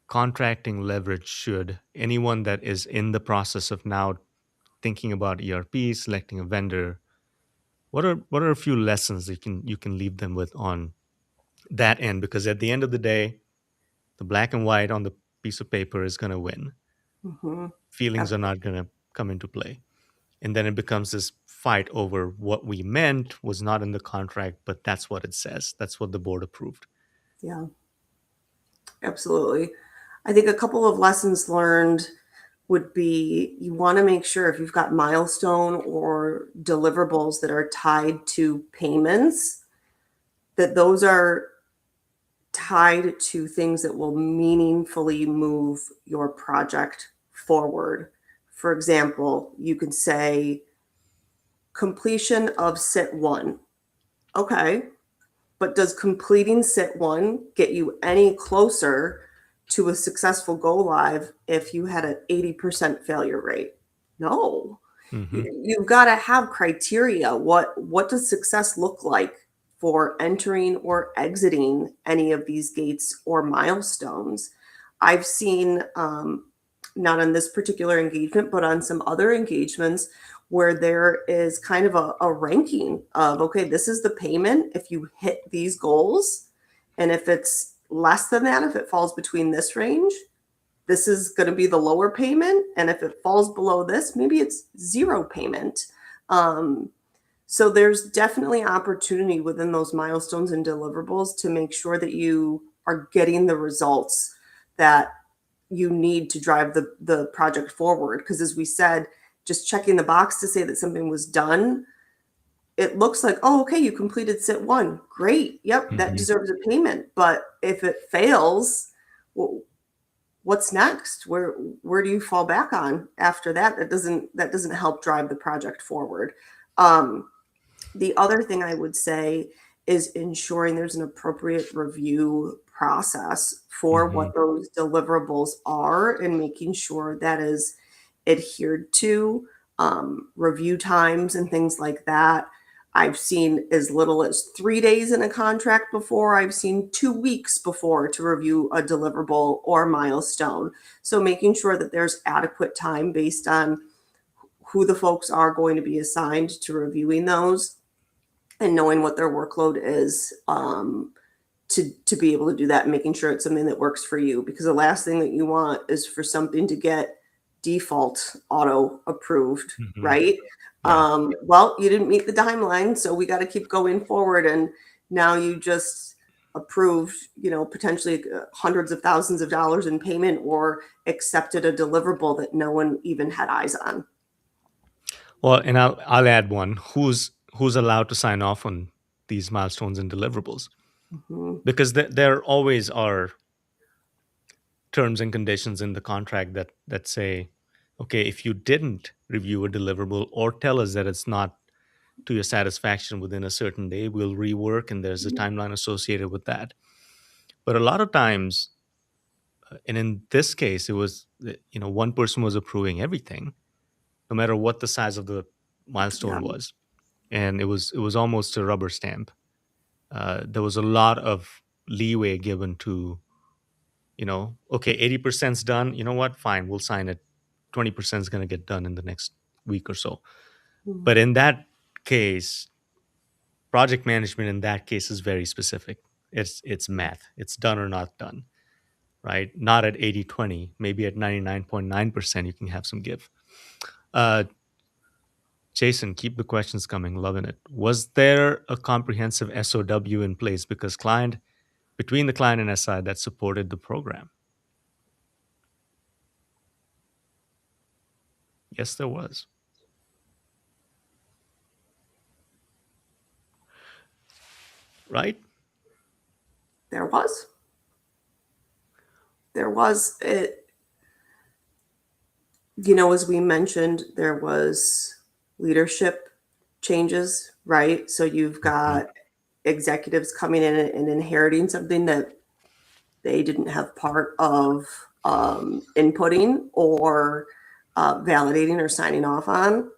contracting leverage should anyone that is in the process of now thinking about ERP, selecting a vendor, what are a few lessons that you can leave them with on that end? Because at the end of the day, the black and white on the piece of paper is going to win. Mhm. Feelings are Absolutely. not going to come into play. And then it becomes this fight over what we meant was not in the contract, but that's what it says. That's what the board approved. Yeah, absolutely. I think a couple of lessons learned. would be you want to make sure if you've got milestone or deliverables that are tied to payments, that those are tied to things that will meaningfully move your project forward. For example, you could say completion of sit one. Okay, but does completing sit one get you any closer to a successful go live if you had an 80% failure rate? No. Hmm. You've got to have criteria. What does success look like for entering or exiting any of these gates or milestones? I've seen, not on this particular engagement, but on some other engagements where there is kind of a ranking of, okay, this is the payment if you hit these goals. And if it's less than that, if it falls between this range, this is going to be the lower payment. And if it falls below this, maybe it's zero payment. Um, so there's definitely opportunity within those milestones and deliverables to make sure that you are getting the results that you need to drive the project forward. Because as we said, just checking the box to say that something was done, it looks like, oh, okay, you completed sit one. Great. Yep, that Hmm. deserves a payment. But if it fails, well, what's next? Where do you fall back on after that? That doesn't help drive the project forward. Um, the other thing I would say is ensuring there's an appropriate review process for Hmm. what those deliverables are and making sure that is adhered to, review times and things like that. I've seen as little as 3 days in a contract before. I've seen 2 weeks before to review a deliverable or milestone. So making sure that there's adequate time based on who the folks are going to be assigned to reviewing those and knowing what their workload is, to be able to do that and making sure it's something that works for you, because the last thing that you want is for something to get default auto approved, Hmm. right? Yeah. Well, you didn't meet the timeline, so we got to keep going forward, and now you just approved, potentially hundreds of thousands of dollars in payment or accepted a deliverable that no one even had eyes on. Well, and I'll add one. Who's allowed to sign off on these milestones and deliverables? Mhm. Because there always are terms and conditions in the contract that say, okay, if you didn't review a deliverable or tell us that it's not to your satisfaction within a certain day, we'll rework, and there's a timeline associated with that. But a lot of times, and in this case, it was one person was approving everything, no matter what the size of the Yeah. milestone was, and it was almost a rubber stamp. There was a lot of leeway given to, okay, 80%'s done. You know what? Fine, we'll sign it. 20% is going to get done in the next week or so. Mhm. But in that case, project management in that case is very specific. It's math. It's done or not done, right? Not at 80/20. Maybe at 99.9% you can have some give. Uh, Jason, keep the questions coming. Loving it. Was there a comprehensive SOW in place between the client and SI that supported the program? Yes, there was. Right? There was. There was it, as we mentioned, there was leadership changes, right? So you've Mhm. got executives coming in and inheriting something that they didn't have part of, inputting or validating or signing off on.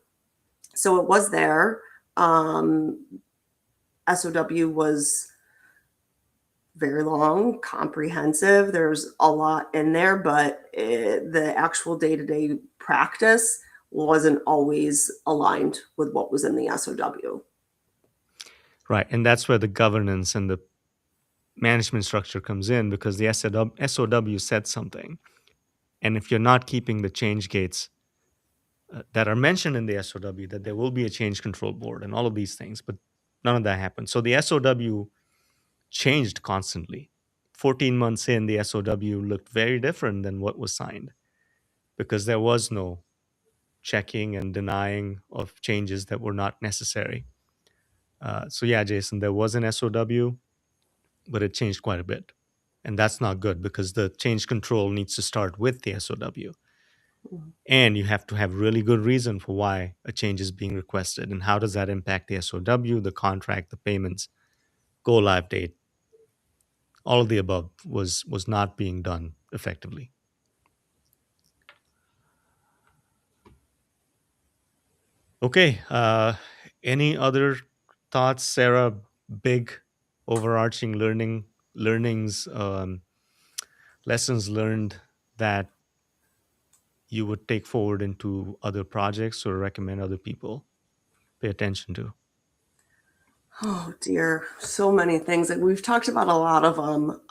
So it was there. Um, SOW was very long, comprehensive. There's a lot in there, but the actual day to day practice wasn't always aligned with what was in the SOW. Right. And that's where the governance and the management structure comes in, because the SOW said something. And if you're not keeping the change gates that are mentioned in the SOW, that there will be a change control board and all of these things, but none of that happened. So the SOW changed constantly. 14 months in, the SOW looked very different than what was signed. because there was no checking and denying of changes that were not necessary. So yeah, Jason, there was an SOW, but it changed quite a bit. And that's not good because the change control needs to start with the SOW. And you have to have really good reason for why a change is being requested. And how does that impact the SOW, the contract, the payments, go live date? All of the above was not being done effectively. Okay. Any other thoughts, Sarah? Big overarching learnings, lessons learned that you would take forward into other projects or recommend other people pay attention to? Oh dear, so many things. And we've talked about a lot of them.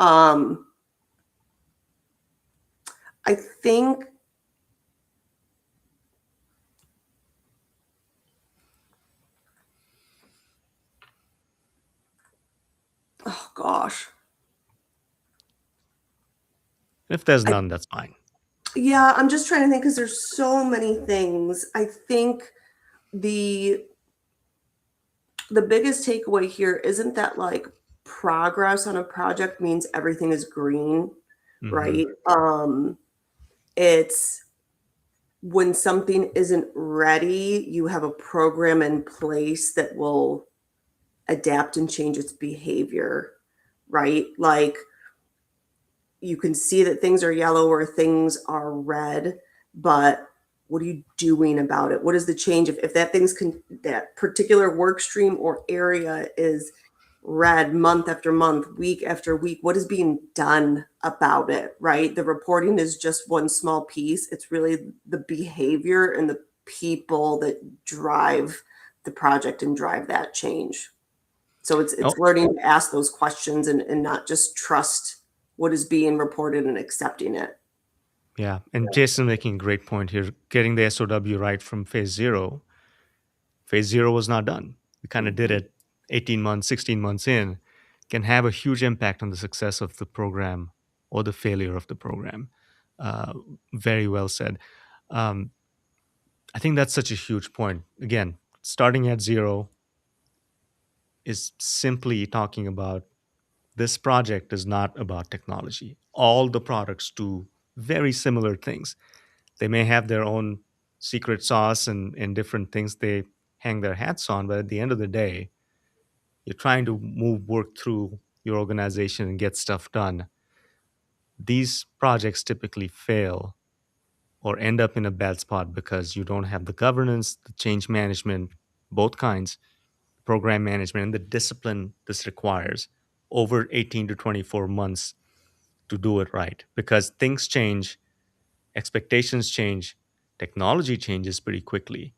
I think, oh gosh. If there's I, none, that's fine. yeah, I'm just trying to think because there's so many things. I think the the biggest takeaway here isn't that like progress on a project means everything is green, Hmm. right? It's when something isn't ready, you have a program in place that will adapt and change its behavior, right? Like you can see that things are yellow or things are red, but what are you doing about it? What is the change if that that particular work stream or area is red month after month, week after week? What is being done about it, right? The reporting is just one small piece. It's really the behavior and the people that drive the project and drive that change. So it's Oh, learning to ask those questions and not just trust what is being reported and accepting it. yeah. And Jason making a great point here. Getting the SOW right from phase zero. Phase zero was not done. We kind of did Mhm. it 18 months, 16 months in, can have a huge impact on the success of the program or the failure of the program. Uh, Very well said. Um, I think that's such a huge point. Again, starting at zero is simply talking about this project is not about technology. All the products do very similar things. They may have their own secret sauce and different things they hang their hats on, but at the end of the day, you're trying to move work through your organization and get stuff done. These projects typically fail or end up in a bad spot because you don't have the governance, the change management, both kinds, program management, and the discipline this requires over 18 to 24 months to do it right. Because things change, expectations change, technology changes pretty quickly,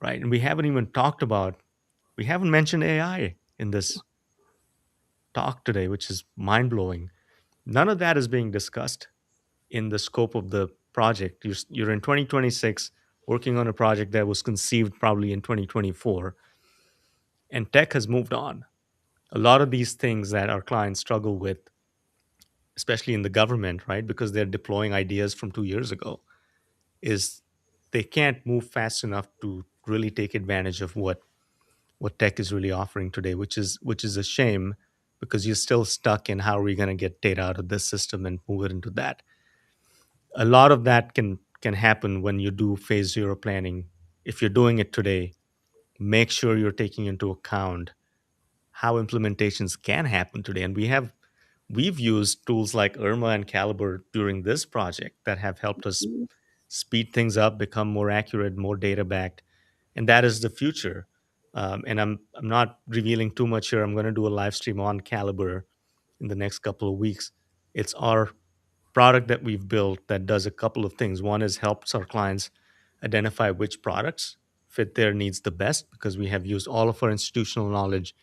right? And we haven't even talked about, we haven't mentioned AI in this talk today, which is mind blowing. None of that is being discussed in the scope of the project. You're in 2026 working on a project that was conceived probably in 2024, and tech has moved on. A lot of these things that our clients struggle with, especially in the government, right, because they're deploying ideas from 2 years ago, is they can't move fast enough to really take advantage of what tech is really offering today, which is a shame because you're still stuck in how are we going to get data out of this system and move it into that. A lot of that can happen when you do phase zero planning. If you're doing it today, make sure you're taking into account how implementations can happen today. And we've used tools like Irma and Caliber during this project that have helped us speed things up, become more accurate, more data backed, and that is the future. And I'm not revealing too much here. I'm going to do a live stream on Caliber in the next couple of weeks. It's our product that we've built that does a couple of things. One is helps our clients identify which products fit their needs the best because we have used all of our institutional knowledge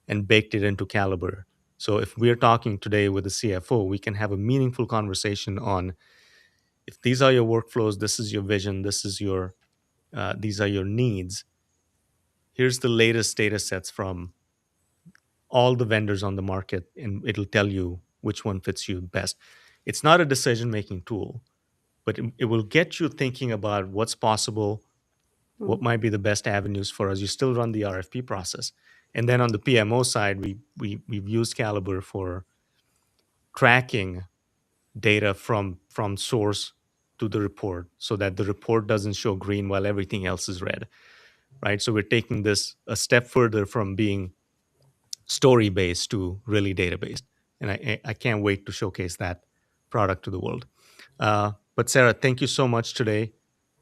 and baked it into Caliber. So if we're talking today with the CFO, we can have a meaningful conversation on if these are your workflows, this is your vision, this is your these are your needs. Here's the latest data sets from all the vendors on the market, and it'll tell you which one fits you best. It's not a decision making tool. but it will get you thinking about what's possible, what Mm. might be the best avenues for us. You still run the RFP process. And then on the PMO side, we've used Caliber for tracking data from source to the report so that the report doesn't show green while everything else is red, right? So we're taking this a step further from being story based to really data based. And I can't wait to showcase that product to the world. But Sarah, thank you so much today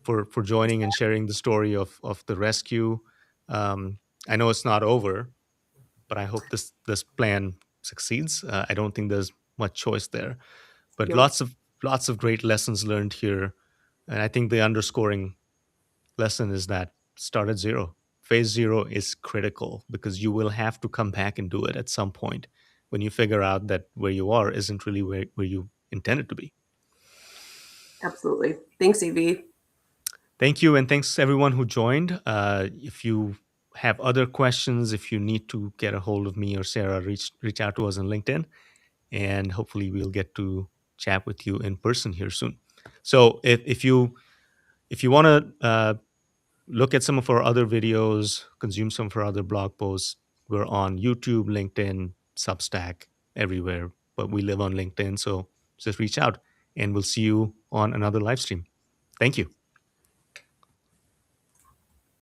for joining and sharing the story of the rescue. Um, I know it's not over, but I hope this plan succeeds. I don't think there's much choice there, but Yep. lots of great lessons learned here. And I think the underscoring lesson is that start at zero. Phase zero is critical because you will have to come back and do it at some point when you figure out that where you are isn't really where you intended to be. Absolutely. Thanks, AV. Thank you. And thanks everyone who joined. If you have other questions, if you need to get a hold of me or Sarah, reach out to us on LinkedIn, and hopefully we'll get to chat with you in person here soon. So if you want to look at some of our other videos, consume some of our other blog posts, we're on YouTube, LinkedIn, Substack, everywhere. But we live on LinkedIn, so just reach out, and we'll see you on another live stream. Thank you.